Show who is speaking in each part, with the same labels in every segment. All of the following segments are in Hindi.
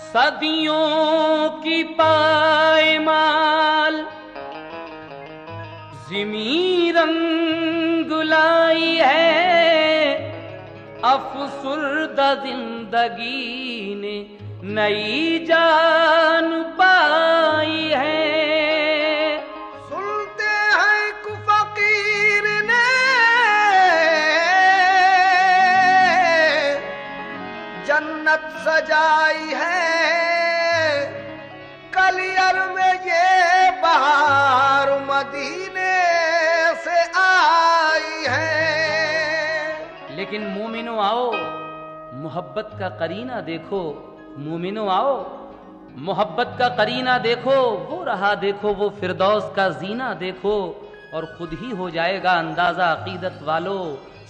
Speaker 1: सदियों की पायमाल ज़िमी रंग लाई है, अफसुर्दा जिंदगी ने नई जान पाई है।
Speaker 2: सुनते हैं कु फकीर ने जन्नत सजाई है, कलियर में ये बहार मदीने से आई है।
Speaker 1: लेकिन मोमिनो आओ, मोहब्बत का करीना देखो। मोमिनो आओ, मोहब्बत का करीना देखो। वो रहा देखो, वो फिरदौस का जीना देखो, और खुद ही हो जाएगा अंदाजा अकीदत वालों,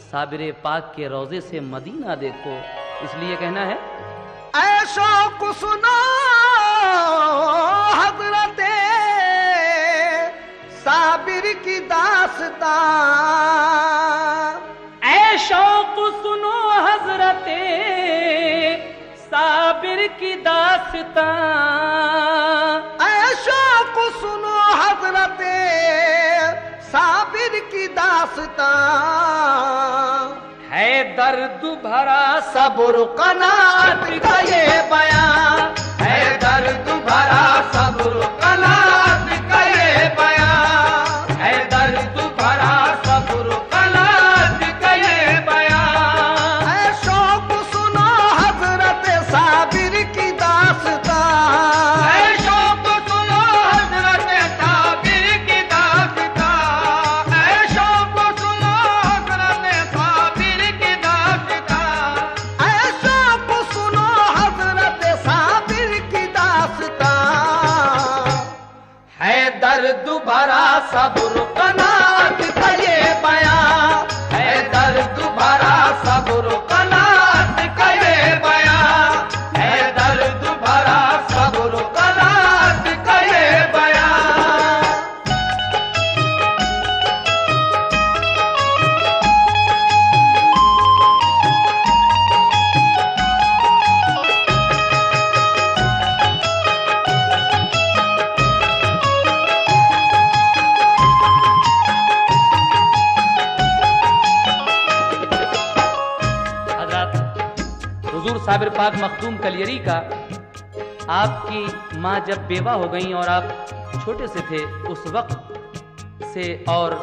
Speaker 1: साबिर पाक के रोजे से मदीना देखो। इसलिए कहना है,
Speaker 2: ऐशो को सुनो हज़रते साबिर की दास्तां,
Speaker 1: ऐशो को सुनो हज़रते साबिर की दास्तां,
Speaker 2: ऐशो को सुनो हज़रते साबिर की दास्तां।
Speaker 1: है दर्द भरा सब्र कनात का ये बयां, है दर्द भरा सब्र कनात का ये बयां, है दर्द भरा सब्र कनात का ये बयां।
Speaker 2: ऐशो को सुनो हज़रत साबिर की दास्तां,
Speaker 1: ऐशो को सुनो हज़रत साबिर की दास्तां, ऐशो को सुनो हज़रत साबिर की दास्तां,
Speaker 2: ऐशो को सुनो हज़रत साबिर की दास्तां।
Speaker 1: है दर्द भरा सब्र कनात का ये बयां, है दर्द भरा सब्र कनात का ये बयां, है दर्द भरा सब्र कनात का ये बयां। हुजूर साबिर पाक मखदूम कलियरी का, आपकी माँ जब बेवा हो गई और आप छोटे से थे, उस वक्त से और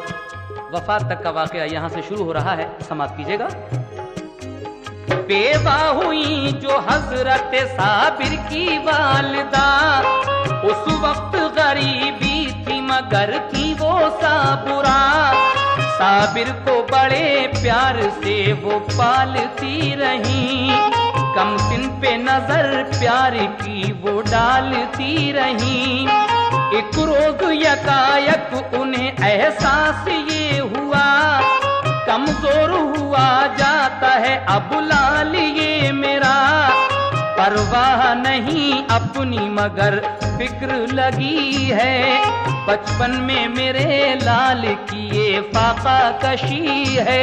Speaker 1: वफात तक का वाकया यहाँ से शुरू हो रहा है, समाप्त कीजिएगा। बेवा हुई जो हजरत साबिर की वालिदा, उस वक्त गरीबी थी मगर थी वो साबुरा, साबिर को बड़े प्यार से वो पालती रही, कम सिन पे नजर प्यार की वो डालती रही। एक रोज यकायक उन्हें एहसास ये हुआ, कमजोर हुआ जाता है अब लाल ये मेरा, परवाह नहीं अपनी मगर फिक्र लगी है, बचपन में मेरे लाल की ये फाका कशी है,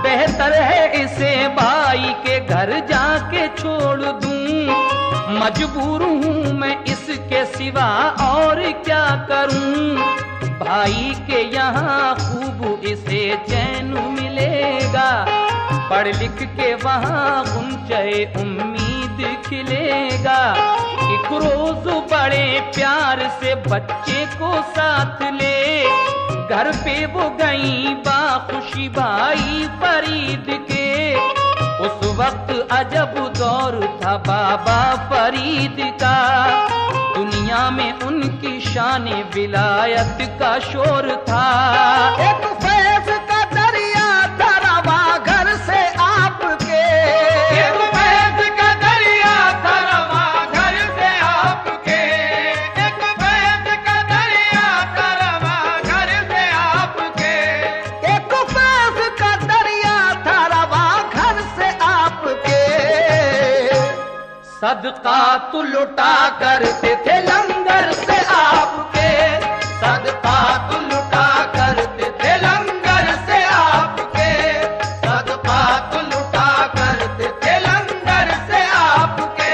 Speaker 1: बेहतर है इसे भाई के घर जाके छोड़ दूं, मजबूर हूँ मैं इसके सिवा और क्या करूं, भाई के यहाँ खूब इसे चैन मिलेगा, पढ़ लिख के वहाँ गुंजे उम्मीद खिलेगा। एक रोज बड़े प्यार से बच्चे को साथ ले, घर पे वो गई बाखुशी भाई फरीद के, उस वक्त अजब दौर था बाबा फरीद का, दुनिया में उनकी शान विलायत का शोर था।
Speaker 2: एक फैज का दरिया था रवा
Speaker 1: सदका तो लुटा करते थे लंगर से आपके, सदका तो लुटा करते थे लंगर से आपके, सदका तो लुटा करते थे लंगर से आपके।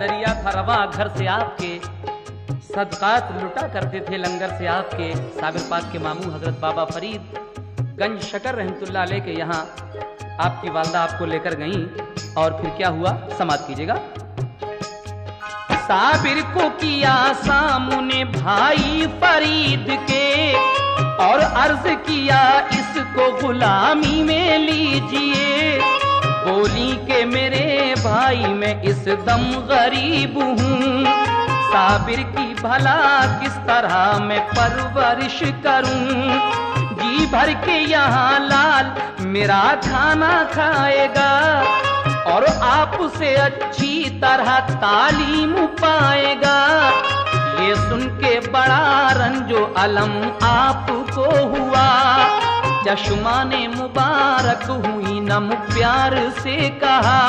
Speaker 1: दरिया था रवा घर से आपके, सदकात लुटा करते थे लंगर से आपके। साबिर पाक के मामू हजरत बाबा फरीद गंज शकर रहमतुल्लाह अलैह के यहाँ आपकी वालदा आपको लेकर गईं और फिर क्या हुआ समाप्त कीजिएगा। साबिर को किया सामने भाई फरीद के और अर्ज किया इसको गुलामी में लीजिए। बोली के मेरे भाई मैं इस दम गरीब हूँ, साबिर की भला किस तरह मैं परवरिश करूँ। जी भर के यहाँ लाल मेरा खाना खाएगा और आपसे अच्छी तरह तालीम पाएगा। ये सुन के बड़ा रंजो अलम आपको हुआ, चश्माने मुबारक हुई नम प्यार से कहा,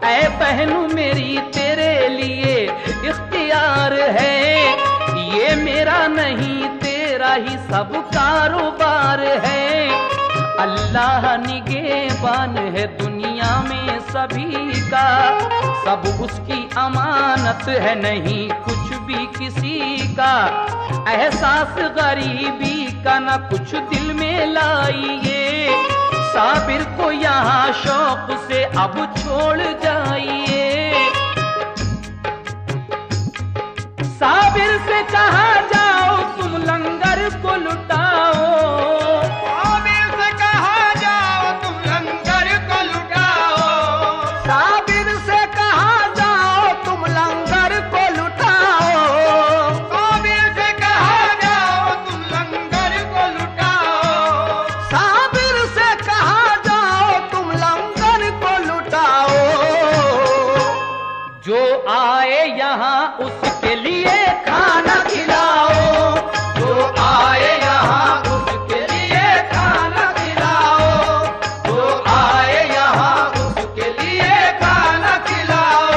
Speaker 1: ऐ बहनू मेरी तेरे लिए इख्तियार है, ये मेरा नहीं तेरा ही सब कारोबार है। अल्लाह निगहबान है दुनिया में सभी का, सब उसकी अमानत है नहीं कुछ भी किसी का। एहसास गरीबी का न कुछ दिल में लाइए, साबिर को यहाँ शौक से अब छोड़ जाइए। साबिर से कहा जाओ तुम लंगर को लुटाओ,
Speaker 2: साबिर से कहा जाओ तुम लंगर को लुटाओ, साबिर से कहा जाओ तुम लंगर को लुटाओ, साबिर से कहा जाओ तुम लंगर को लुटाओ, साबिर से कहा जाओ तुम लंगर को लुटाओ।
Speaker 1: जो आए यहाँ उसके लिए खाना खिलाओ,
Speaker 2: जो आए यहाँ उसके लिए खाना खिलाओ, जो आए यहाँ उसके लिए खाना खिलाओ।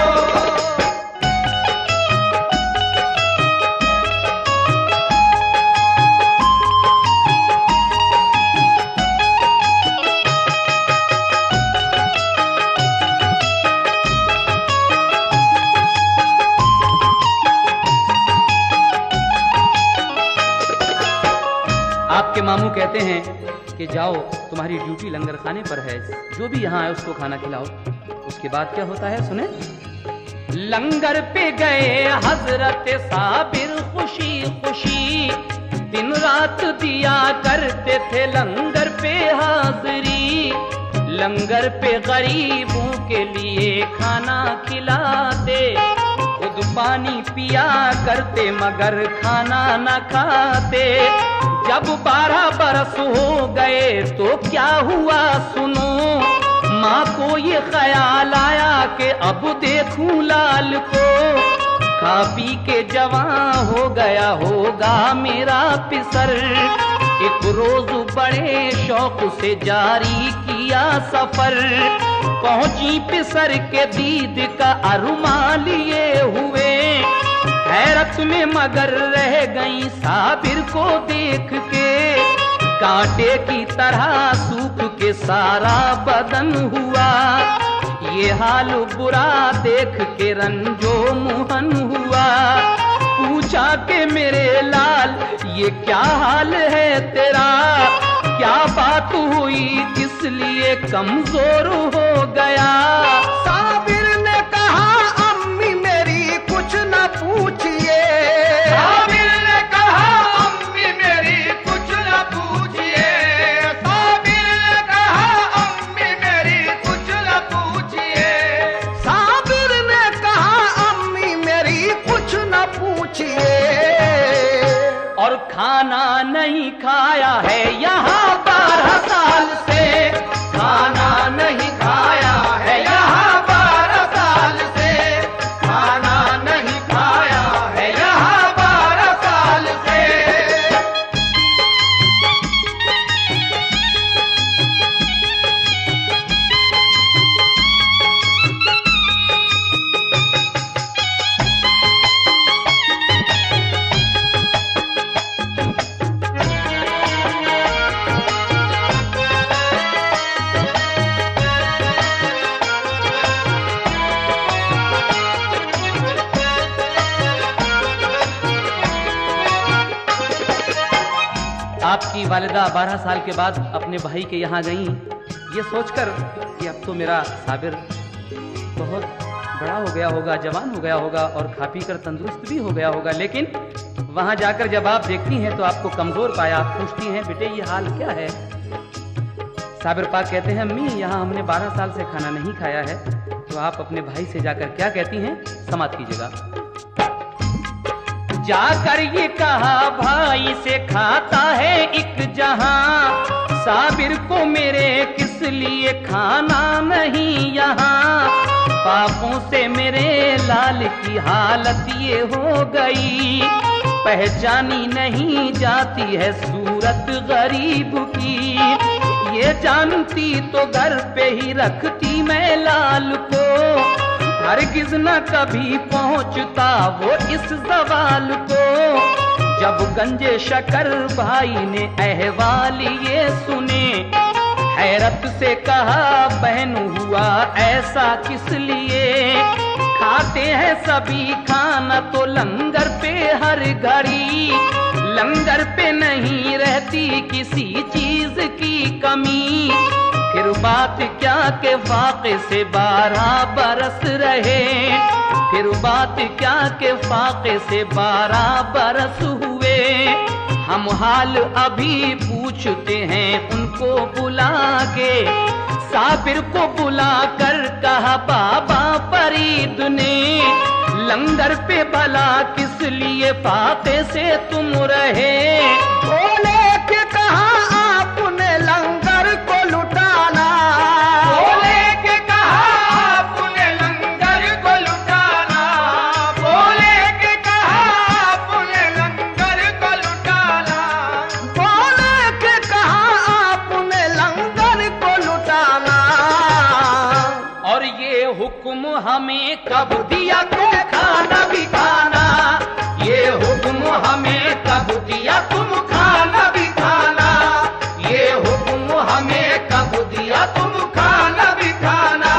Speaker 1: आपके मामू कहते हैं कि जाओ तुम्हारी ड्यूटी लंगर खाने पर है, जो भी यहाँ है उसको खाना खिलाओ। उसके बाद क्या होता है सुने। लंगर पे गए हजरत साबिर खुशी खुशी, दिन रात दिया करते थे लंगर पे हाजिरी। लंगर पे गरीबों के लिए खाना खिलाते, खुद पानी पिया करते मगर खाना न खाते। जब 12 बरस हो गए तो क्या हुआ सुनो, माँ को ये ख्याल आया कि अब देखूं लाल को, खा पी के जवां हो गया होगा मेरा पिसर। एक रोज बड़े शौक से जारी किया सफर, पहुंची पिसर के दीद का अरमान लिए हुए। हैरत में मगर रह गई साबिर को देख के, कांटे की तरह सूख के सारा बदन हुआ। ये हाल बुरा देख के रंजो मुहन हुआ, पूछा कि मेरे लाल ये क्या हाल है तेरा, क्या बात हुई किस लिए कमजोर हो गया।
Speaker 2: साबिर ने कहा अम्मी मेरी कुछ न पूछिए, साबिर ने कहा अम्मी मेरी कुछ न पूछिए, साबिर ने कहा अम्मी मेरी कुछ न पूछिए।
Speaker 1: खाना नहीं खाया है यहाँ 12 साल से, खाना नहीं खाया है यहाँ 12 साल से, खाना नहीं खाया है यहाँ 12 साल से। आपकी वालिदा 12 साल के बाद अपने भाई के यहाँ गई, ये सोचकर कि अब तो मेरा साबिर बहुत बड़ा हो गया होगा, जवान हो गया होगा और खा पी कर तंदुरुस्त भी हो गया होगा। लेकिन वहाँ जाकर जब आप देखती हैं तो आपको कमजोर पाया। आप पूछती हैं, बेटे ये हाल क्या है? साबिर पाक कहते हैं, अम्मी यहाँ हमने 12 साल से खाना नहीं खाया है। तो आप अपने भाई से जाकर क्या कहती हैं, समाप्त कीजिएगा। जाकर ये कहा भाई से, खाता है एक जहां, साबिर को मेरे किस लिए खाना नहीं यहाँ। पापों से मेरे लाल की हालत ये हो गई, पहचानी नहीं जाती है सूरत गरीब की। ये जानती तो घर पे ही रखती मैं लाल को, हरगिज न कभी पहुंचता वो इस सवाल को। जब गंजे शकर भाई ने अहवाल ये सुने, हैरत से कहा बहन हुआ ऐसा किस लिए। खाते हैं सभी खाना तो लंगर पे हर घड़ी, लंगर पे नहीं रहती किसी चीज की कमी। फिर बात क्या के फाके से 12 बरस रहे, फिर बात क्या के फाके से 12 बरस हुए। हम हाल अभी पूछते हैं उनको बुला के, साबिर को बुला कर कहा बाबा फरीद ने, लंगर पे भला किस लिए फाके से तुम रहे।
Speaker 2: बोले के कहा आपने लंगर को लुटाना,
Speaker 1: बोले के कहा आपने लंगर को लुटाना, बोले के कहा आपने लंगर को लुटाना,
Speaker 2: बोले के कहा आपने लंगर को लुटाना।
Speaker 1: और ये हुक्म हमें कब दिया तुम खाना भी खाना, ये हुक्म हमें कब दिया तुम खाना भी खाना, ये हुक्म हमें कब दिया तुम खाना भी खाना।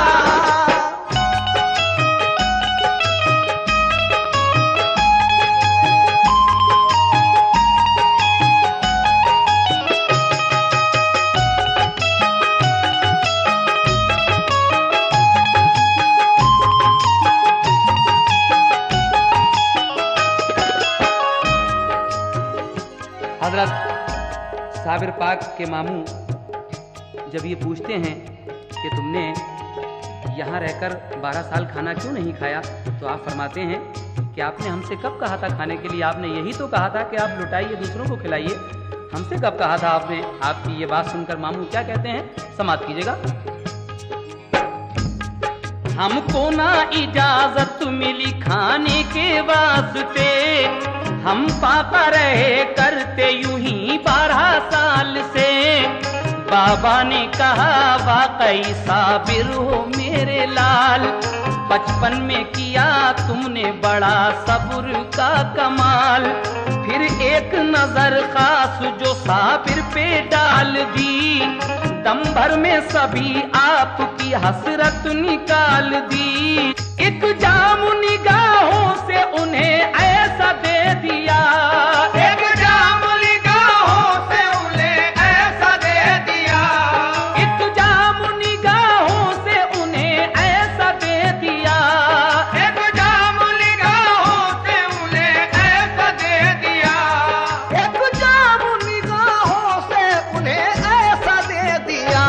Speaker 1: हजरत साबिर पाक के मामू जब ये पूछते हैं कि तुमने यहाँ रहकर 12 साल खाना क्यों नहीं खाया, तो आप फरमाते हैं कि आपने हमसे कब कहा था खाने के लिए, आपने यही तो कहा था कि आप लुटाइए दूसरों को खिलाइए, हमसे कब कहा था आपने। आपकी ये बात सुनकर मामू क्या कहते हैं, समाप्त कीजिएगा। हमको ना इजाजत मिली खाने के वास्ते, हम पापा रहे करते यूं ही 12 साल से। बाबा ने कहा वाकई साबिर हो मेरे लाल, बचपन में किया तुमने बड़ा सब्र का कमाल। फिर एक नजर खास जो साबिर पे डाल दी, दम भर में सभी आपकी हसरत निकाल दी। एक जाम निगाहों से उन्हें ऐसा दे दिया, एक जाम निगाहों से उन्हें ऐसा दे दिया, एक जाम निगाहों से उन्हें ऐसा दे दिया, एक जाम निगाहों से उन्हें ऐसा दे दिया,
Speaker 2: एक जाम निगाहों से उन्हें ऐसा दे दिया।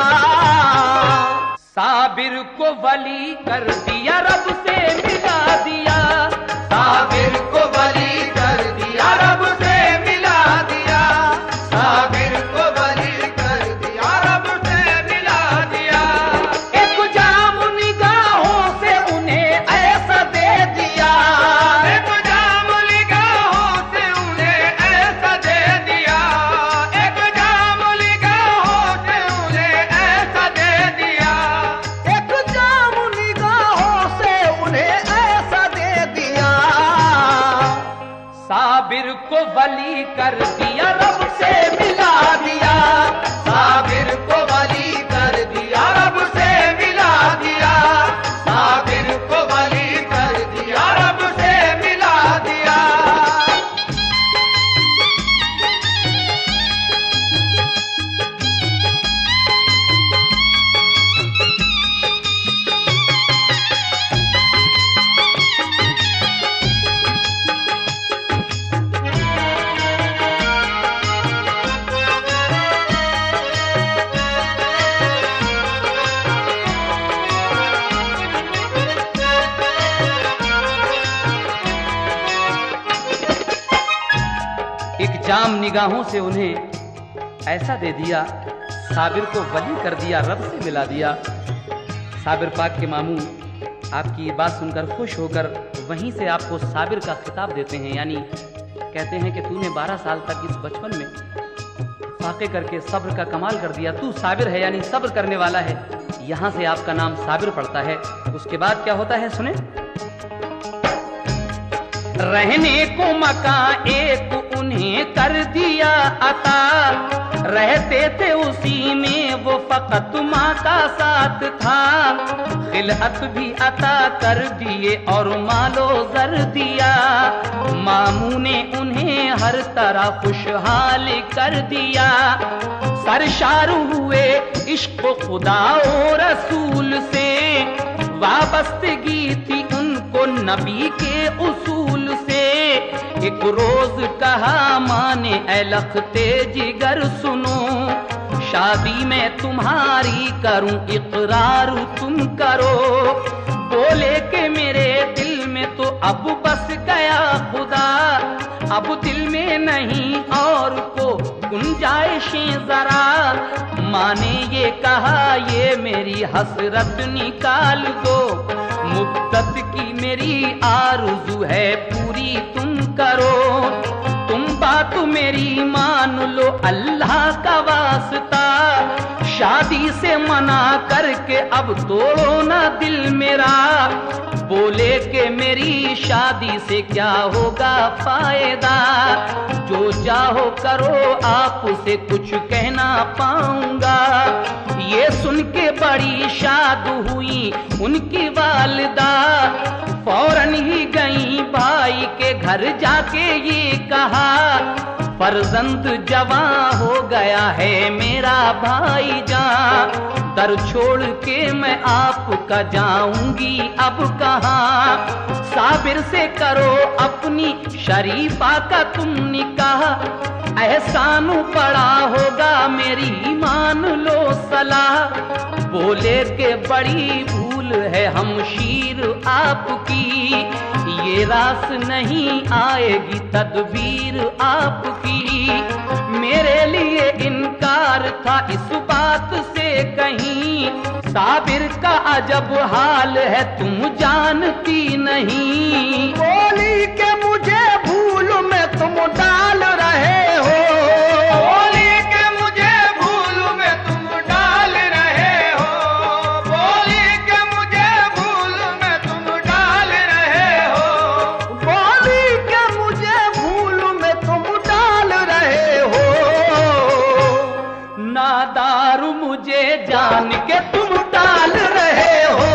Speaker 1: साबिर को वली कर दिया, रब से मिला दिया, साबिर को वली कर दिया, रब से मिला वली कर दिया, रब से मिला दिया।
Speaker 2: साबिर को वली कर दिया, रब से मिला दिया। साबिर को वली कर दिया, रब से मिला दिया।
Speaker 1: एक जाम निगाहों से उन्हें ऐसा दे दिया, साबिर को वली कर दिया, रब से मिला दिया। साबिर पाक के मामू आपकी ये बात सुनकर खुश होकर वहीं से आपको साबिर का खिताब देते हैं, यानी कहते हैं कि तूने 12 साल तक इस बचपन में फाके करके सब्र का कमाल कर दिया, तू साबिर है यानी सब्र करने वाला है। यहाँ से आपका नाम साबिर पड़ता है। उसके बाद क्या होता है सुने। रहने को मकान एक उन्हें कर दिया अता, रहते थे उसी में वो फकत माँ का साथ था। खिलहत भी अता कर दिए और मालो जर दिया, मामू ने उन्हें हर तरह खुशहाल कर दिया। सरशार हुए इश्क खुदा और रसूल से, वाबस्तगी थी उनको नबी के उसूल से। एक रोज कहा माने ऐ लखते जिगर सुनो, शादी में तुम्हारी करूं इकरार तुम करो। बोले के मेरे दिल में तो अब बस गया खुदा, अब दिल में नहीं और को गुंजाइशें जरा। माँ ने ये कहा ये मेरी हसरत निकाल दो, मुद्दत की मेरी आरज़ू है पूरी तुम करो। तुम बात मेरी मान लो अल्लाह का वास्ता, शादी से मना करके अब तोड़ो ना दिल मेरा। बोले कि मेरी शादी से क्या होगा फायदा, जो चाहो करो आपसे कुछ कहना पाऊंगा। ये सुन के बड़ी शाद हुई उनकी वालिदा, फौरन ही गई भाई के घर जाके ये कहा, फर्जंद जवां हो गया है मेरा भाईजान। दर छोड़ के मैं आपका जाऊंगी अब कहाँ। साबिर से करो अपनी शरीफा का तुम निकाह, एहसान पड़ा होगा मेरी मान लो सलाह। बोले के बड़ी भूल है हमशीर आपकी, ये रास नहीं आएगी तदबीर आपकी। मेरे लिए इनकार था इस बात से कहीं, साबिर का अजब हाल है तुम जानती नहीं।
Speaker 2: बोली के मुझे भूल में तुम डाल रहे हो, बोली के मुझे भूल में तुम डाल रहे हो, बोली के मुझे भूल में तुम डाल रहे हो, बोली के मुझे भूल में तुम डाल रहे हो।
Speaker 1: नादार मुझे जान के तुम डाल रहे हो,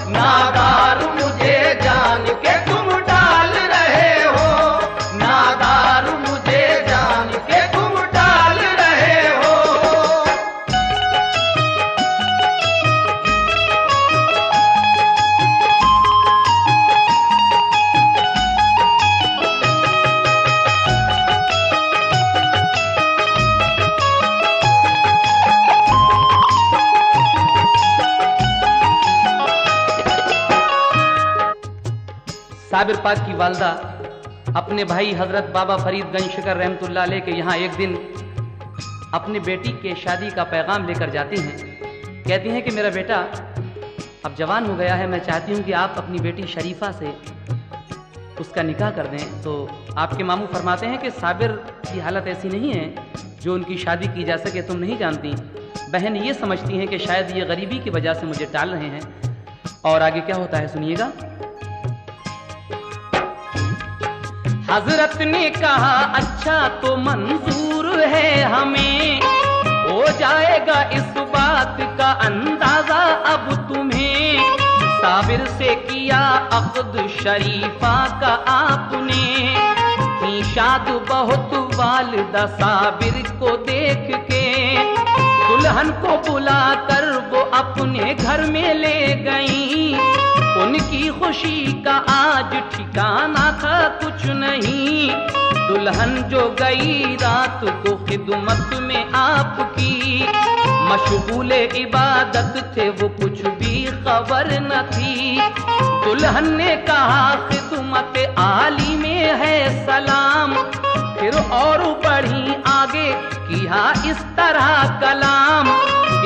Speaker 2: नादार मुझे जान के तुम डाल रहे हो, नादार मुझे जान के तुम डाल रहे हो।
Speaker 1: साबिर पाक की वालदा अपने भाई हजरत बाबा फरीद गंज शिकर रहमतुल्लाह अलैह के यहाँ एक दिन अपने बेटी के शादी का पैगाम लेकर जाती हैं। कहती हैं कि मेरा बेटा अब जवान हो गया है, मैं चाहती हूँ कि आप अपनी बेटी शरीफा से उसका निकाह कर दें। तो आपके मामू फरमाते हैं कि साबिर की हालत ऐसी नहीं है जो उनकी शादी की जा सके, तुम नहीं जानती। बहन ये समझती हैं कि शायद ये गरीबी की वजह से मुझे टाल रहे हैं। और आगे क्या होता है सुनिएगा। हजरत ने कहा अच्छा तो मंजूर है हमें, हो जाएगा इस बात का अंदाजा अब तुम्हें। साबिर से किया अक़्द शरीफा का आपने, थी शाद बहुत वालिदा साबिर को देख के। दुल्हन को बुलाकर वो अपने घर में ले गईं, उनकी खुशी का आज ठिकाना था कुछ नहीं। दुल्हन जो गई रात को खिदमत में आपकी, मशगूल इबादत थे वो कुछ भी खबर न थी। दुल्हन ने कहा खिदमत आली में है सलाम, फिर और बढ़ी आगे किया इस तरह कलाम।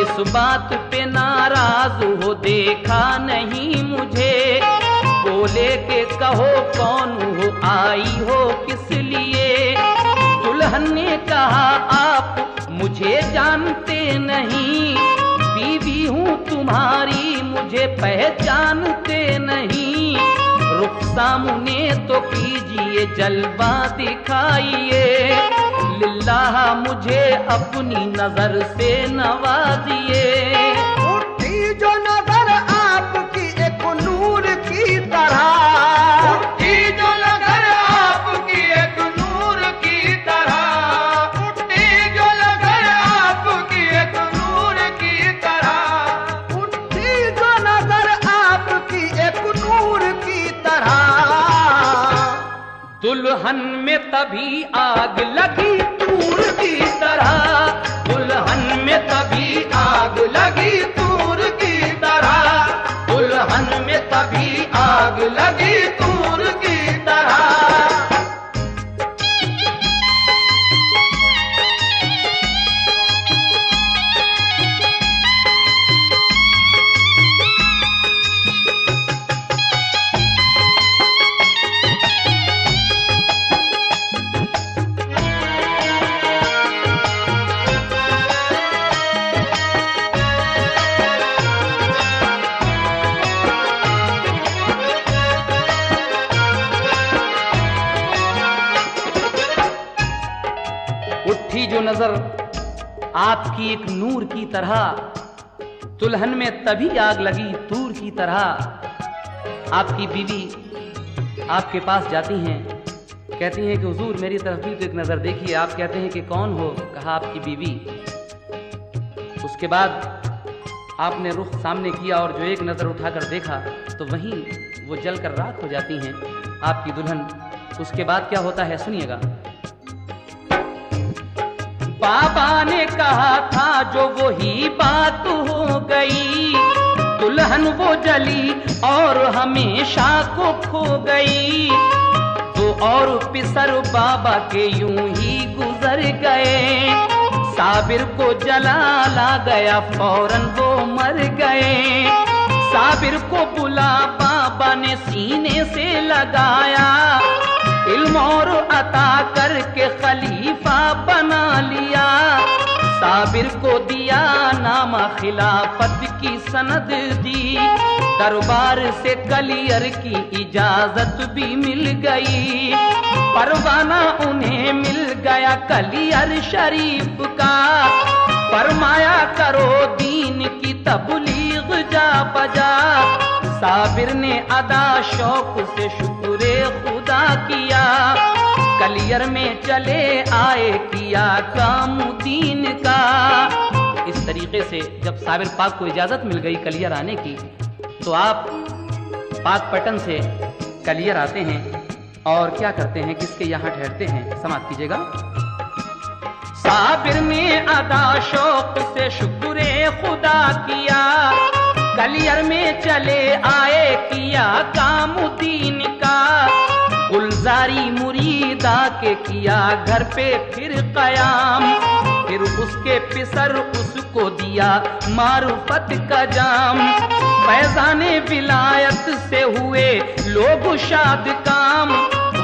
Speaker 1: इस बात पे नाराज हो देखा नहीं मुझे, बोले के कहो कौन हो आई हो किस लिए। दुल्हन ने कहा आप मुझे जानते नहीं, बीवी हूँ तुम्हारी मुझे पहचानते नहीं। रुख सामने तो कीजिए जलवा दिखाइए, लिल्लाह मुझे अपनी नजर से नवाजिए।
Speaker 2: उठी जो नजर आपकी एक नूर की तरह, उठी जो नजर आपकी एक नूर की तरह, उठी जो नजर आपकी एक नूर की तरह, उठी जो नजर आपकी एक नूर की तरह।
Speaker 1: दुल्हन में तभी आग लगी तूर की तरह, दुल्हन में तभी आग लगी तूर की तरह, दुल्हन में तभी आग लगी तूर की तरह। उठी जो नजर आपकी एक नूर की तरह, दुल्हन में तभी आग लगी तूर की तरह। आपकी बीवी आपके पास जाती हैं, कहती हैं कि हुजूर मेरी तरफ भी तो एक नजर देखिए। आप कहते हैं कि कौन हो? कहा आपकी बीवी। उसके बाद आपने रुख सामने किया और जो एक नजर उठाकर देखा तो वहीं वो जलकर राख हो जाती हैं आपकी दुल्हन। उसके बाद क्या होता है सुनिएगा। बाबा ने कहा था जो वही बात हो गई, दुल्हन वो जली और हमेशा को खो गई। तो और पिसर बाबा के यूं ही गुजर गए, साबिर को जलाला गया फौरन वो मर गए। साबिर को बुला बाबा ने सीने से लगाया, इल्म और अता करके खलीफा बना लिया। साबिर को दिया नामा खिलाफत की सनद दी, दरबार से कलियर की इजाजत भी मिल गई। परवाना उन्हें मिल गया कलियर शरीफ का, फरमाया करो दीन की तबलीग जा बजा। साबिर ने अदा शौक से शुक्रे खुदा किया, कलियर में चले आए किया काम दीन का। इस तरीके से जब साबिर पाक को इजाजत मिल गई कलियर आने की, तो आप पाक पटन से कलियर आते हैं और क्या करते हैं, किसके यहाँ ठहरते हैं, समाप्त कीजिएगा। साबिर ने अदा शौक से शुक्रे खुदा किया, कलियर में चले आए किया काम दीन का। गुलजारी मुरीदा के किया घर पे फिर कयाम, फिर उसके पिसर उसको दिया मारुफत का जाम। फैजाने विलायत से हुए लोग शाद काम,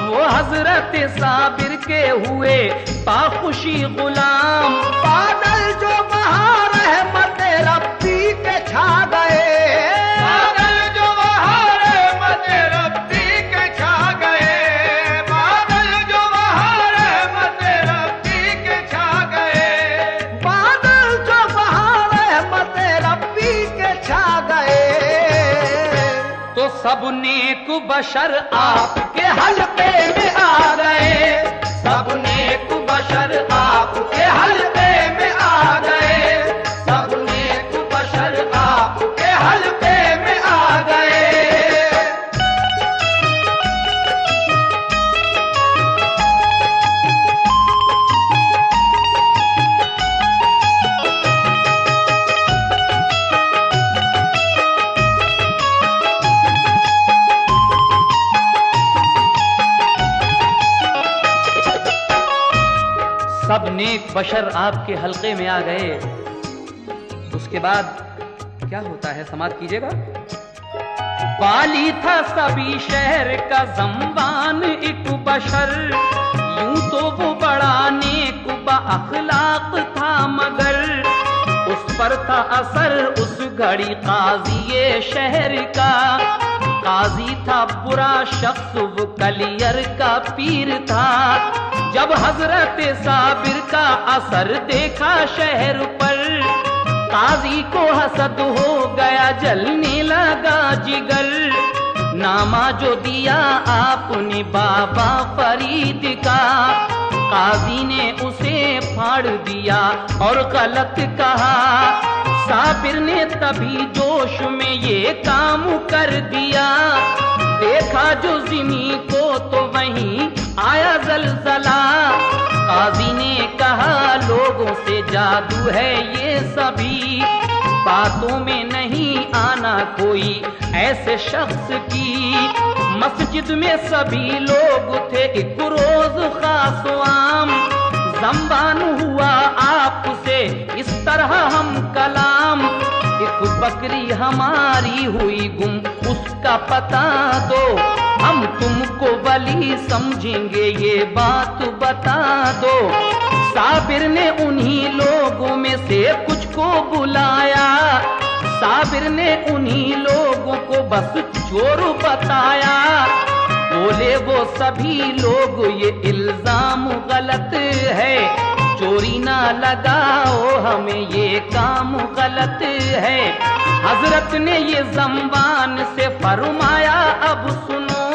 Speaker 1: वो हजरत साबिर के हुए पाखुशी गुलाम।
Speaker 2: बादल जो बहार रहमत रब्बी के छा गए, बादल जो बहार रहमत रब्बी के छा गए, बादल
Speaker 1: सब नेक बशर आपके हल्के में आ गए, सब नेक बशर आपके हल्के में आ गए, सब नेक बशर आपके हल्के में आ गए। सब नेक बशर आपके हल्के में आ गए। उसके बाद क्या होता है, समाप्त कीजिएगा। वाली था सभी शहर का ज़म्बान एक बशर, यूं तो वो बड़ा नेक अखलाक था, मगर उस पर था असर उस घड़ी काजी शहर का। काजी था बुरा शख्स, वो कलियर का पीर था। जब हजरत साबिर का असर देखा शहर पर, काजी को हसद हो गया, जलने लगा जिगर। नामा जो दिया आपने बाबा फरीद का, काजी ने उसे फाड़ दिया और गलत कहा। साबिर ने तभी जोश में ये काम कर दिया, देखा जो ज़मीं को तो वहीं आया जलजला। काजी ने कहा लोगों से जादू है ये सभी, बातों में नहीं आना कोई ऐसे शख्स की। मस्जिद में सभी लोग थे एक रोज खास आम, ज़म्बान हुआ आपसे इस तरह हम कलाम। एक बकरी हमारी हुई गुम, उसका पता दो, हम तुमको वली समझेंगे ये बात बता दो। साबिर ने उन्हीं लोगों में से कुछ को बुलाया, साबिर ने उन्हीं लोगों को बस चोर बताया। बोले वो सभी लोग ये इल्जाम गलत है, चोरी ना लगाओ हमें ये काम गलत है। हजरत ने ये ज़म्बान से फरमाया अब सुनो,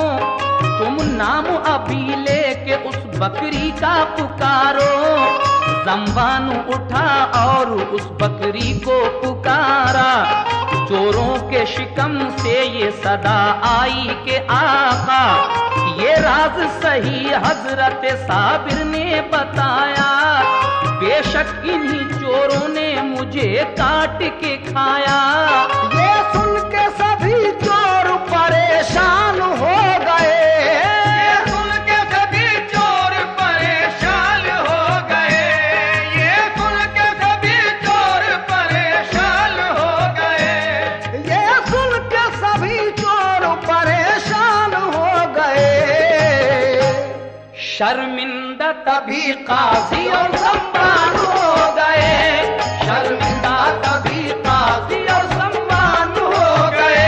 Speaker 1: तुम नाम अभी लेके उस बकरी का पुकारो। ज़म्बान उठा और उस बकरी को पुकारा, चोरों के शिकम से ये सदा आई के आका। ये राज सही हजरत साबिर ने बताया, बेशक इन्हीं चोरों ने मुझे काट के खाया।
Speaker 2: ये सुन के सभी चोर परेशान हो गए, ये सुन के सभी चोर परेशान हो गए, ये सुन के सभी चोर परेशान हो गए, ये सुन के सभी चोर परेशान हो गए।
Speaker 1: शर्मिंदा तभी काजी और ज़म्बान हो गए, शर्मिंदा तभी काजी और ज़म्बान हो गए,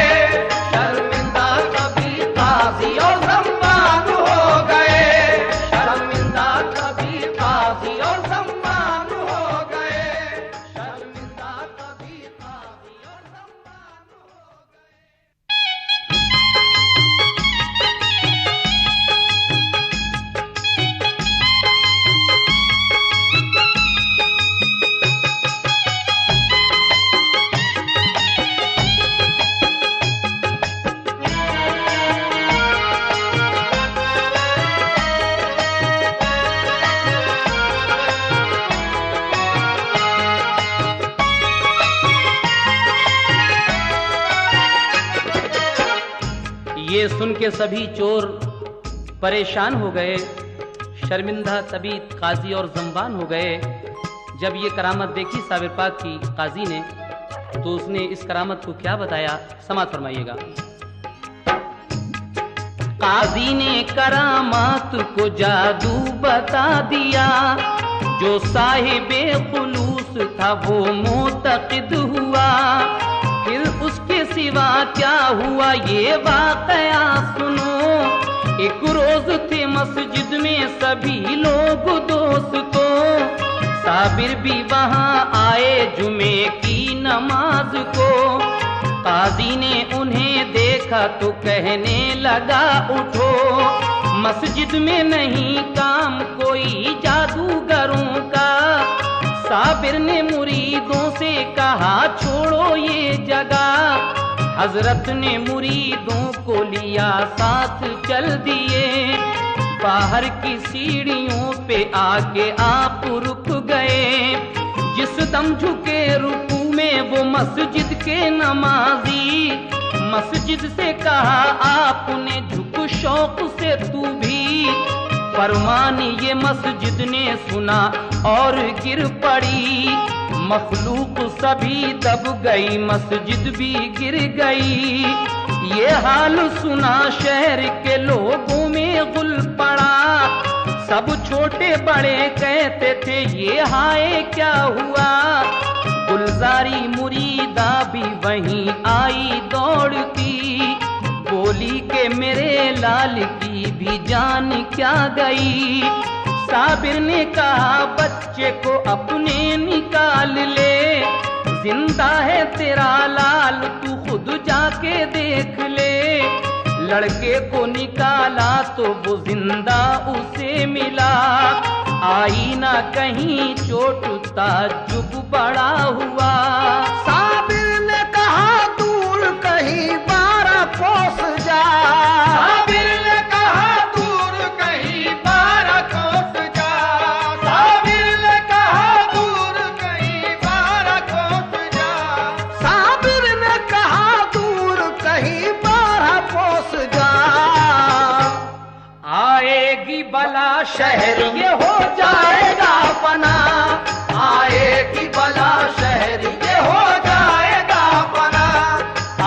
Speaker 1: शर्मिंदा तभी काजी और ज़म्बान हो गए, शर्मिंदा तभी काजी और ज़म्बान हो गए, शर्मिंदा तभी काजी और ज़म्बान हो गए। ये सुन के सभी चोर परेशान हो गए, शर्मिंदा तभी काजी और ज़म्बान हो गए। जब ये करामत देखी साबिर पाक की काजी ने, तो उसने इस करामत को क्या बताया, समात फरमाइएगा। काजी ने करामात को जादू बता दिया, जो साहिबे खुलूस था वो मोतक़िद हुआ। फिर उसके सिवा क्या हुआ ये वाक़या सुनो। एक रोज थे मस्जिद में सभी लोग दोस्तों, साबिर भी वहां आए जुमे की नमाज को। काजी ने उन्हें देखा तो कहने लगा उठो, मस्जिद में नहीं काम कोई जादूगरों का। साबिर ने मुरीदों से कहा छोड़ो ये जगह। हजरत ने मुरीदों को लिया साथ चल दिए। बाहर की सीढ़ियों पे आके आप रुक गए। जिस दम झुके रुकू में वो मस्जिद के नमाजी। मस्जिद से कहा आपने झुक शौक से तू भी। फरमान ये मस्जिद ने सुना और गिर पड़ी। मखलूक सभी दब गई, मस्जिद भी गिर गई। ये हाल सुना शहर के लोगों में गुल पड़ा। सब छोटे बड़े कहते थे ये हाय क्या हुआ। गुलजारी मुरीदा भी वहीं आई दौड़ती। बोली के मेरे लाल की भी जान क्या गई। साबिर ने कहा बच्चे को अपने निकाल ले। जिंदा है तेरा लाल तू खुद जाके देख ले। लड़के को निकाला तो वो जिंदा उसे मिला। आई ना कहीं चोट ताज्जुब बड़ा हुआ।
Speaker 2: साबिर ने कहा दूर कहीं 12 कोस जा। साबिर ने कहा दूर कहीं 12 कोस जा। साबिर ने कहा दूर कहीं 12 कोस जा। साबिर ने कहा दूर कहीं 12 कोस जा।
Speaker 1: आएगी बला
Speaker 2: शहर ये हो जाएगा पना। आएगी बला शहर ये हो जाएगा पना।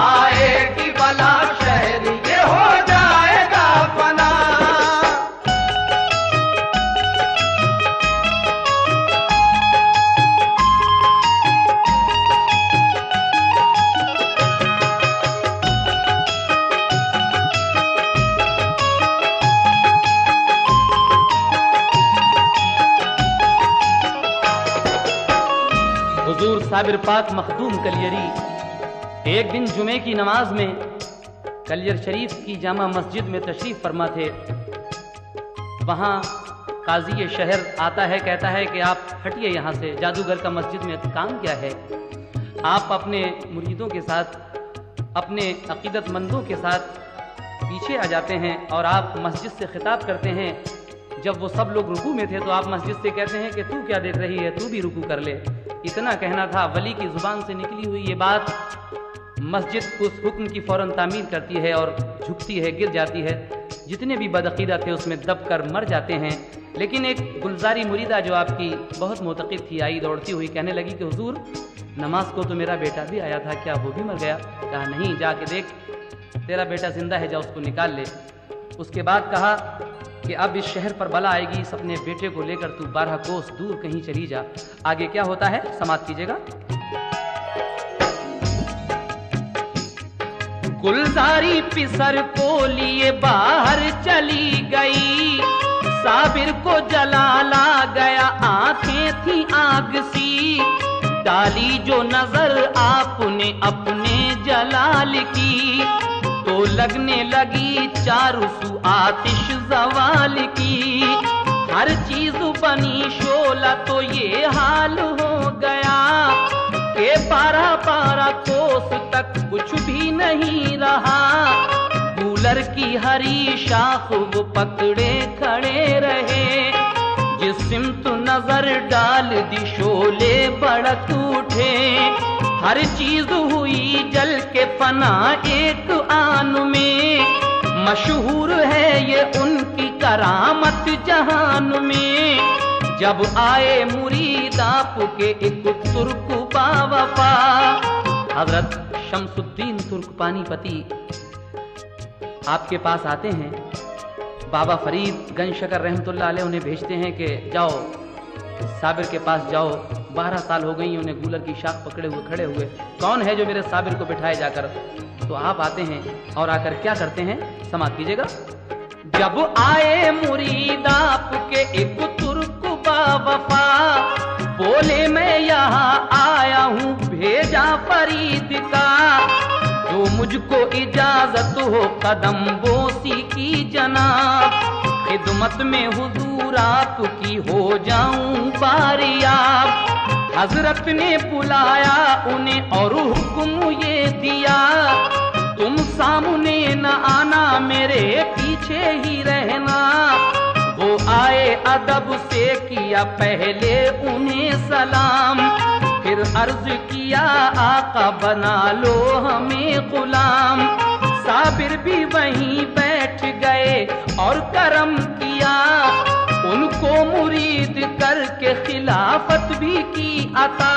Speaker 2: आएगी बला शहर ये हो जाएगा पना।
Speaker 1: हुजूर साबिर पाक मखदूम कलियरी एक दिन जुमे की नमाज में कलियर शरीफ की जामा मस्जिद में तशरीफ फरमा थे। वहाँ काजी शहर आता है, कहता है कि आप हटिए यहाँ से, जादूगर का मस्जिद में काम क्या है। आप अपने मुरीदों के साथ, अपने अकीदतमंदों के साथ पीछे आ जाते हैं और आप मस्जिद से खिताब करते हैं। जब वो सब लोग रुकू में थे तो आप मस्जिद से कहते हैं कि तू क्या देख रही है, तू भी रुकू कर ले। इतना कहना था। वली की जुबान से निकली हुई ये बात मस्जिद उस हुक्म की फौरन तामील करती है और झुकती है, गिर जाती है। जितने भी बदअकीदा थे उसमें दब कर मर जाते हैं। लेकिन एक गुलजारी मुरीदा जो आपकी बहुत मोतक़िद थी, आई दौड़ती हुई कहने लगी कि हुजूर नमाज को तो मेरा बेटा भी आया था, क्या वो भी मर गया? कहा नहीं, जाके देख तेरा बेटा जिंदा है, जा उसको निकाल ले। उसके बाद कहा कि अब इस शहर पर बला आएगी, इस अपने बेटे को लेकर तू 12 कोस दूर कहीं चली जा। आगे क्या होता है समाप्त कीजिएगा। गुलजारी पिसर को लिए बाहर चली गई। साबिर को जलाला गया, आंखें थी आग सी। डाली जो नजर आपने अपने जलाल की, तो लगने लगी चारों सू आतिश जवाल की। हर चीज बनी शोला तो ये हाल हो गया कि 12 कोस तक कुछ भी नहीं रहा। कूलर की हरी शाख वो पकड़े खड़े रहे। जिस सिमत नजर डाल दी शोले भड़क उठे। हर चीज हुई जल के फना एक आन में। मशहूर है ये उनकी करामत जहान में। जब आए मुरीद आपके एक तुर्क बावफा, हजरत शमसुद्दीन तुर्क पानीपती आपके पास आते हैं। बाबा फरीद गंज शकर रहमतुल्लाह अलैह उन्हें भेजते हैं कि जाओ साबिर के पास जाओ। 12 साल हो गई उन्हें गूलर की शाख पकड़े हुए खड़े हुए। कौन है जो मेरे साबिर को बिठाए जाकर? तो आप आते हैं और आकर क्या करते हैं समाप्त कीजिएगा। जब आए मुरीद आपके एक तुर्क बावफा, बोले मैं यहाँ आया हूँ भेजा फरीद का। मुझको इजाजत हो कदम बोसी की जनाब, खिदमत में हुजूर आपकी हो जाऊं बारियाब। हजरत ने बुलाया उन्हें और हुक्म ये दिया, तुम सामने न आना मेरे पीछे ही रहना। वो आए अदब से किया पहले उन्हें सलाम, फिर अर्ज किया आका बना लो हमें गुलाम। साबिर भी वहीं बैठ गए और करम किया, उनको मुरीद करके खिलाफत भी की अता।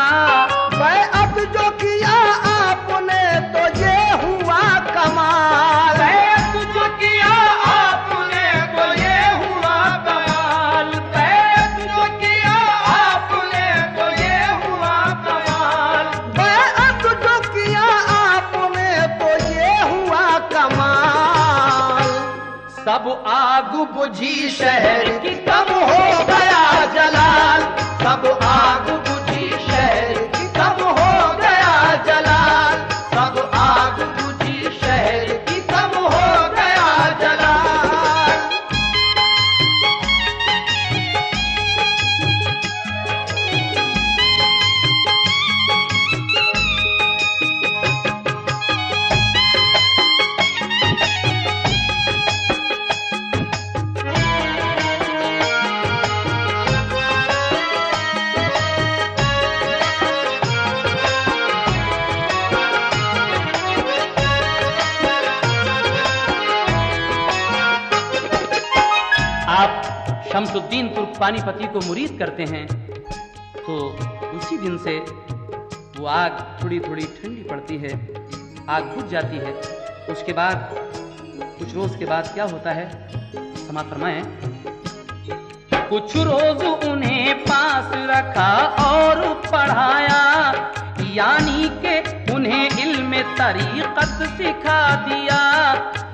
Speaker 2: बैअत जो किया आपने तो ये हुआ कमाल,
Speaker 1: बैअत जो किया आपने तो ये हुआ कमाल, बैअत जो किया आपने तो ये हुआ कमाल,
Speaker 2: बैअत जो किया आपने तो ये हुआ कमाल।
Speaker 1: सब आग बुझी
Speaker 2: शहर की कम हो गया जलाल, सब आग बुझी शहर की कम हो गया जलाल, सब आग बुझी शहर की कम हो गया जलाल।
Speaker 1: शमसुद्दीन तुर्क पानीपती को मुरीद करते हैं, तो उसी दिन से वो आग थोड़ी थोड़ी ठंडी पड़ती है, आग बुझ जाती है। उसके बाद कुछ रोज के बाद क्या होता है, समाप्त फरमाएं। कुछ रोज उन्हें पास रखा और पढ़ाया, यानी के उन्हें इल्म तरीक़त सिखा दिया।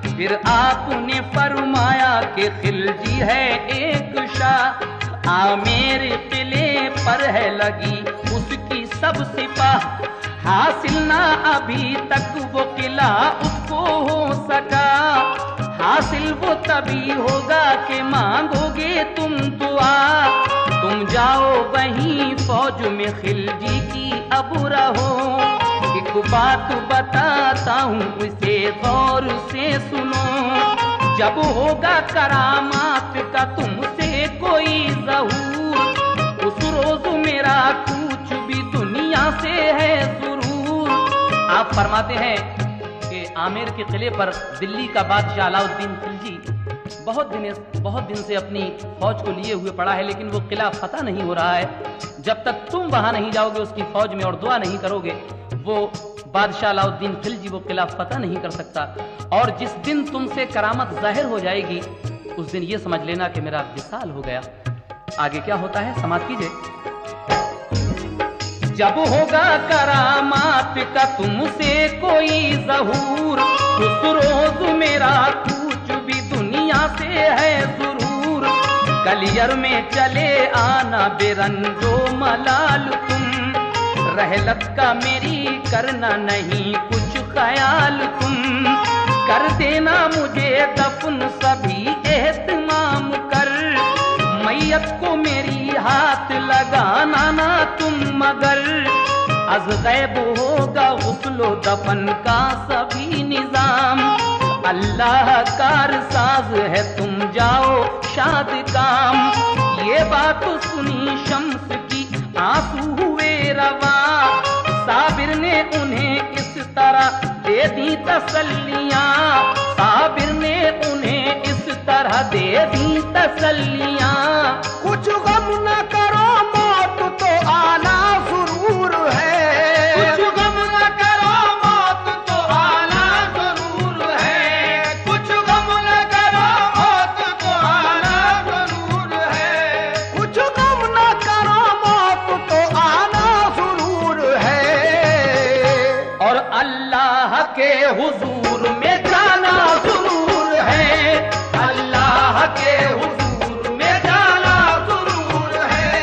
Speaker 1: फिर आपने फरमाया कि खिलजी है एक शाह, आमेर किले पर है लगी उसकी सब सिपाह। हासिल ना अभी तक वो किला उसको हो सका, हासिल वो तभी होगा कि मांगोगे तुम दुआ। तुम जाओ वहीं फौज में खिलजी की अब रहो, एक बात बताता हूँ उसे गौर से सुनो। जब होगा करामात का तुमसे कोई ज़हूर, उस रोज मेरा कुछ भी दुनिया से है जरूर। आप फरमाते हैं कि आमेर के किले पर दिल्ली का बादशाह अलाउद्दीन खिलजी बहुत दिन से अपनी फौज को लिए हुए पड़ा है, लेकिन वो किला फतह नहीं हो रहा है। जब तक तुम वहां नहीं जाओगे उसकी फौज में और दुआ नहीं करोगे, वो बादशाह अलाउद्दीन खिलजी वो किला फतह नहीं कर सकता। और जिस दिन तुमसे करामत जाहिर हो जाएगी उस दिन ये समझ लेना कि मेरा विसाल हो गया। आगे क्या होता है, समाप्त कीजिए। जब होगा करामात का तुमसे कोई ज़हूर, उस रोज मेरा कुछ भी दुनिया से है जरूर। कलियर में चले आना बेरंजो मलाल तुम, रहलत का मेरी करना नहीं कुछ ख्याल तुम। कर देना मुझे दफन सभी एहतमाम कर, मैयत को मेरी हाथ लगाना ना तुम मगर। अज गैब होगा गुस्लो दफन का सभी निजाम, अल्लाह कार साज है तुम जाओ शाद काम। ये बात सुनी शम्स की आंसू हुए रवा, साबिर ने उन्हें इस तरह दे दी तसल्लियां, साबिर ने उन्हें इस तरह दे दी तसल्लियां।
Speaker 2: कुछ गम न करो मौत तो आना जरूर है,
Speaker 1: कुछ गम न करो मौत तो आना जरूर है,
Speaker 2: कुछ गम न करो मौत तो आना जरूर है, कुछ गम न करो मौत तो आना जरूर है।
Speaker 1: और अल्लाह के हुजूर में जाना जरूर है,
Speaker 2: अल्लाह के हुजूर में जाना जरूर है,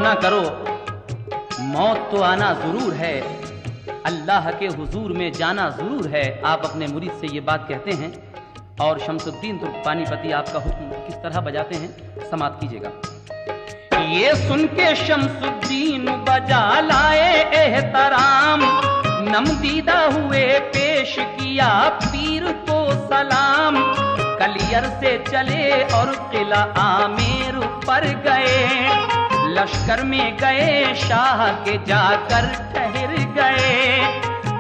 Speaker 1: ना करो, मौत तो आना जरूर है, अल्लाह के हुजूर में जाना जरूर है। आप अपने मुरीद से ये बात कहते हैं और शमसुद्दीन तुर्क-पानीपती आपका हुक्म किस तरह बजाते हैं, समाप्त कीजिएगा। ये सुन के शमसुद्दीन बजा लाए एहतराम, नमदीदा हुए पेश किया पीर को सलाम। कलियर से चले और किला आमेर पर गए, लश्कर में गए शाह के जाकर ठहर गए।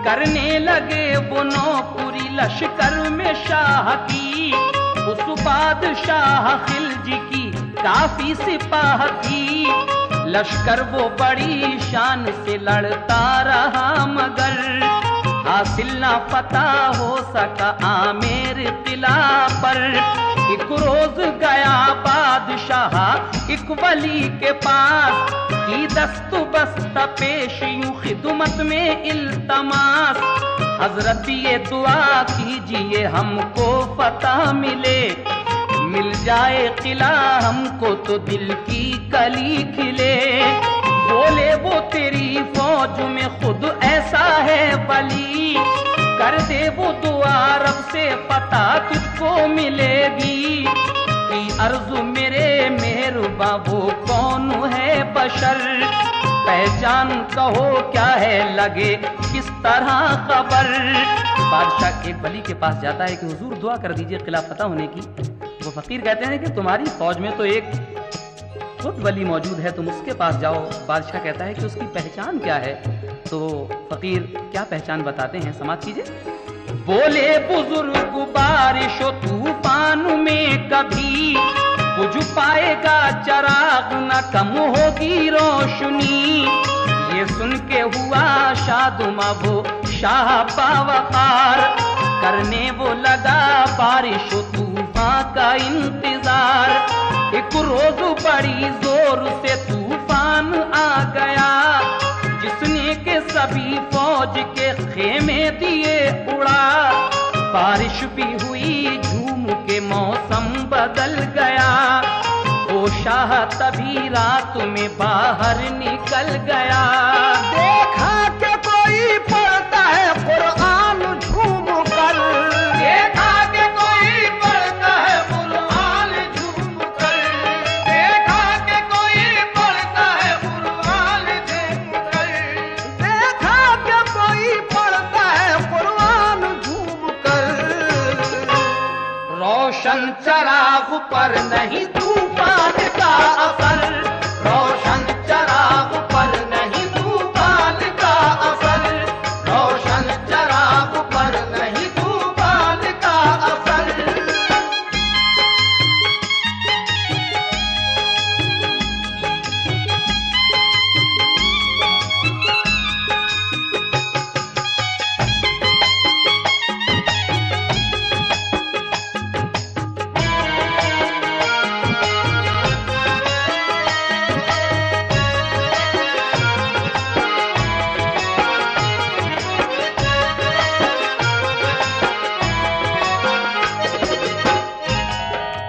Speaker 1: करने लगे वो नौकरी लश्कर में शाह की, उस बादशाह खिलजी की काफी सिपाह थी। लश्कर वो बड़ी शान से लड़ता रहा मगर हासिल ना फतह हो सका आमेर किला पर। एक रोज गया बादशाह एक वली के पास, की दस्तु बस्त पेश यूं खिदमत में इल्तमास। हजरत ये दुआ कीजिए हमको फतह मिले, मिल जाए किला हमको तो दिल की कली खिले। बोले वो तेरी फौज में खुद ऐसा है वली, कर दे वो दुआ रब से पता तुझको मिलेगी। की अर्जु मेरे मेहरबा वो कौन है बशर, पहचान कहो क्या है लगे किस तरह खबर। बादशाह एक वली के पास जाता है कि हुजूर दुआ कर दीजिए किला फतह होने की। वो फकीर कहते हैं कि तुम्हारी फौज में तो एक खुद वली मौजूद है, तुम उसके पास जाओ। बादशाह कहता है कि उसकी पहचान क्या है, तो फकीर क्या पहचान बताते हैं, समाप्त कीजिए। बोले बुजुर्ग बारिश तूफान में कभी बुझ पाएगा चराग, न कम होगी रोशनी। ये सुन के हुआ शादुमा वो शाह बावकार, करने वो लगा बारिश तूफान का इंतजार। एक रोज बड़ी जोर से तूफान आ गया, जिसने के सभी फौज के खेमे दिए उड़ा। बारिश भी हुई झूम के मौसम बदल गया, वो शाह तभी रात में बाहर निकल गया।
Speaker 2: देखा कि कोई पढ़ता है कुरान झूम कर, देखा कि कोई पढ़ता है कुरान झूम कर, देखा कि कोई पढ़ता है कुरान झूम कर, देखा कि कोई पढ़ता है कुरान झूम कर। रोशन चराग पर नहीं तूफान का असर, रोशन चराग पर नहीं तूफान का असर, रोशन चराग पर नहीं तूफान का असर।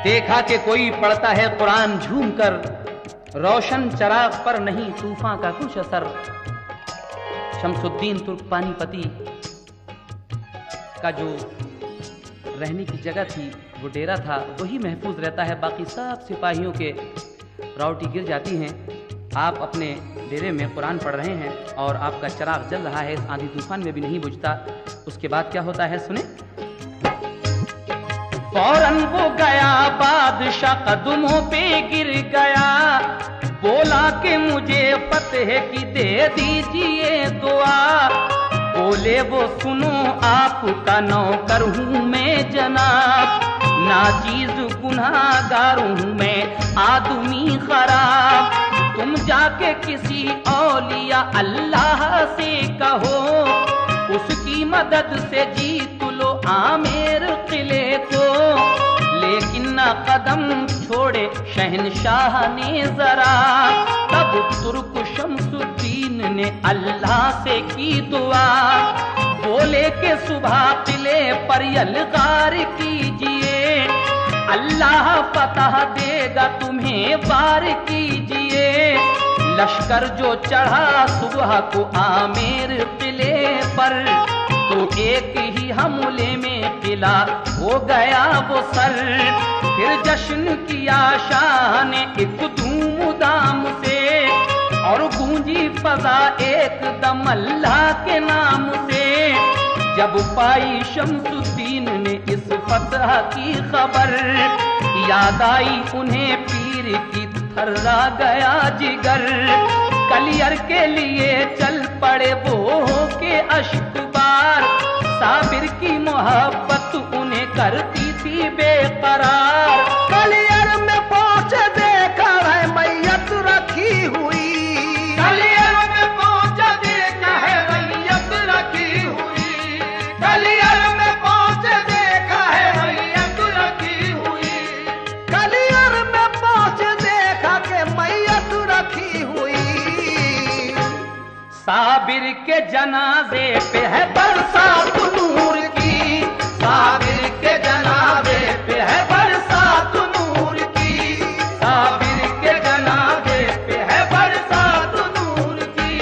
Speaker 1: देखा कि कोई पढ़ता है कुरान झूम कर, रोशन चराग पर नहीं तूफान का कुछ असर। शमसुद्दीन तुर्क-पानीपती का जो रहने की जगह थी, वो डेरा था, वही महफूज रहता है। बाकी सब सिपाहियों के रावटी गिर जाती हैं। आप अपने डेरे में कुरान पढ़ रहे हैं और आपका चराग जल रहा है, इस आंधी तूफान में भी नहीं बुझता। उसके बाद क्या होता है सुने। फौरन वो गया बादशाह कदमों पे गिर गया, बोला कि मुझे फतेह की दे दीजिए दुआ। बोले वो सुनो आपका नौकर हूँ मैं जनाब, नाचीज गुनाहगार हूँ मैं आदमी खराब। तुम जाके किसी औलिया अल्लाह से कहो, उसकी मदद से जीत लो आमेर किले को। लेकिन न कदम छोड़े शहनशाह ने जरा, तब तुर्क शमसुद्दीन ने अल्लाह से की दुआ। बोले के सुबह किले पर यलगार कीजिए, अल्लाह फतह देगा तुम्हें वार कीजिए। लश्कर जो चढ़ा सुबह को आमेर किले पर, तो एक ही हमले में किला हो गया वो सर। फिर जश्न किया शाह ने एक धूम दाम से, और गूंजी फजा एकदम अल्लाह के नाम से। जब पाई शम्सुद्दीन ने इस फतह की खबर, याद आई उन्हें पीर की थर्रा गया जिगर। कलियर के लिए चल पड़े वो के अश्कबार, साबिर की मोहब्बत उन्हें करती थी बेकरार।
Speaker 2: कलियर में पहुंचे देखा है मैयत रखी हुई, कलियर में पहुंचे देखा है मैयत रखी हुई, कलियर में पहुंचे देखा है मैयत रखी हुई, कलियर में पहुंचे देखा के मैयत रखी हुई।
Speaker 1: साबिर के जनाजे पे है बरसात नूर की, साबिर के जनाजे पे है बरसात नूर की, साबिर के जनाजे पे है बरसात नूर की।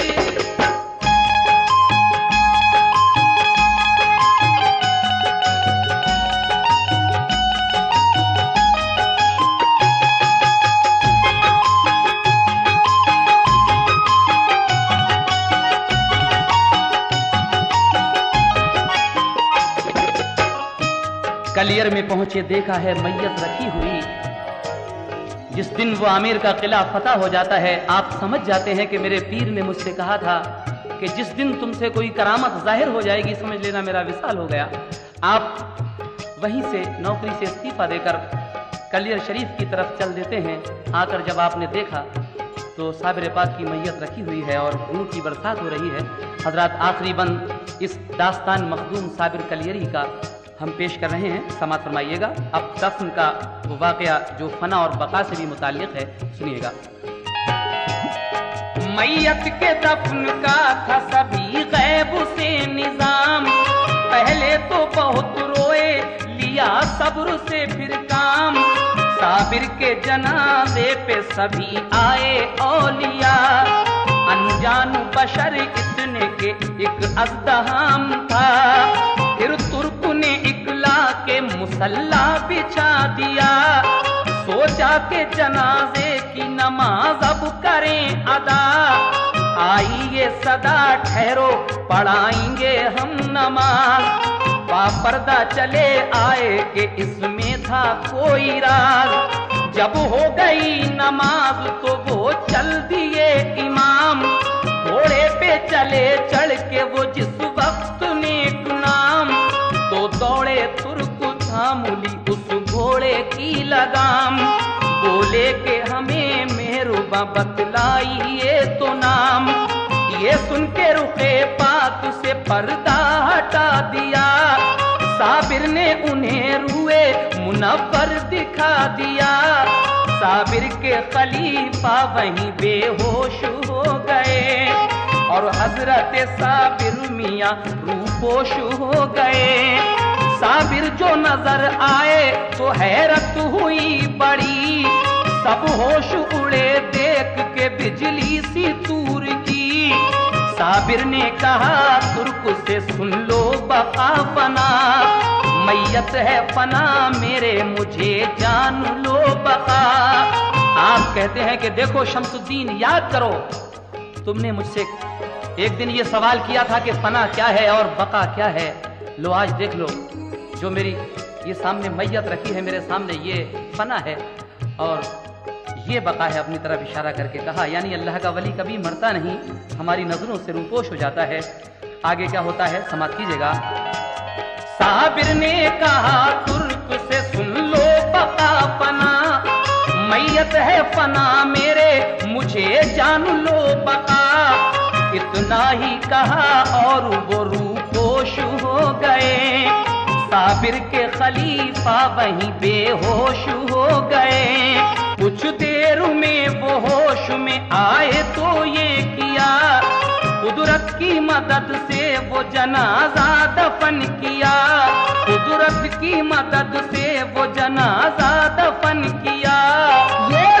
Speaker 1: कलियर में पहुंचे देखा है मैयत रखी हुई। जिस दिन वो आमिर का किला फतह हो जाता है, आप समझ जाते हैं कि मेरे पीर ने मुझसे कहा था कि जिस दिन तुमसे कोई करामत जाहिर हो जाएगी, समझ लेना मेरा विसाल हो गया। आप वहीं से नौकरी से इस्तीफा देकर कलियर शरीफ की तरफ चल देते हैं। आकर जब आपने देखा तो साबिर पाक की मैयत रखी हुई है और नूर की बरसात हो रही है। हजरात, आखिरी बंद इस दास्तान मखदूम साबिर कलियरी का हम पेश कर रहे हैं, समाअत फरमाइएगा। अब दफन का वो वाकया जो फना और बका से भी मुताल्लिक है, सुनिएगा। मैयत के दफन का था सभी गैब से निजाम, पहले तो बहुत रोए लिया सब्र से फिर काम। साबिर के जनाजे पे सभी आए औलिया, अनजान बशर इतने के एक अज़दहाम था। फिर तुर्क ने इकला के मुसल्ला बिछा दिया, सोचा के जनाजे की नमाज अब करें अदा। आई ये सदा ठहरो पढ़ाएंगे हम नमाज, बापर्दा चले आए कि इसमें था कोई राज। जब हो गई नमाज तो वो चल दिए इमाम, घोड़े पे चले चढ़ के वो जिस वक्त नेक नाम। तो दौड़े तुर्क थामुली उस घोड़े की लगाम, बोले के हमें मेहरुबा बतलाइए तो नाम। ये सुन के रुखे पाक से पर्दा हटा दिया, साबिर ने उन्हें रुए मुनव्वर दिखा दिया। साबिर के खलीफा वहीं बेहोश हो गए, और हजरत साबिर मियां रूपोश हो गए। साबिर जो नजर आए तो हैरत हुई बड़ी, सब होश उड़े देख के बिजली सी तूर की। साबिर ने कहा तुर्क से सुन लो बका फना, मैयत है फना मेरे मुझे जान लो बका। आप कहते हैं कि देखो शम्सुद्दीन, याद करो तुमने मुझसे एक दिन ये सवाल किया था कि फना क्या है और बका क्या है। लो आज देख लो, जो मेरी ये सामने मैयत रखी है मेरे सामने, ये फना है और ये बका है। अपनी तरफ इशारा करके कहा, यानी अल्लाह का वली कभी मरता नहीं, हमारी नजरों से रूपोश हो जाता है। आगे क्या होता है समाप्त कीजिएगा। साबिर ने कहा तुर्क से सुन लो बका फना, मैयत है फना मेरे मुझे जान लो बका। इतना ही कहा और वो रूपोश हो गए, साबिर के खलीफा वहीं बेहोश हो गए। कुछ देर में वो होश में आए तो ये किया, कुदरत की मदद से वो जनाजा दफन किया। कुदरत की मदद से वो जनाजा दफन किया।
Speaker 2: ये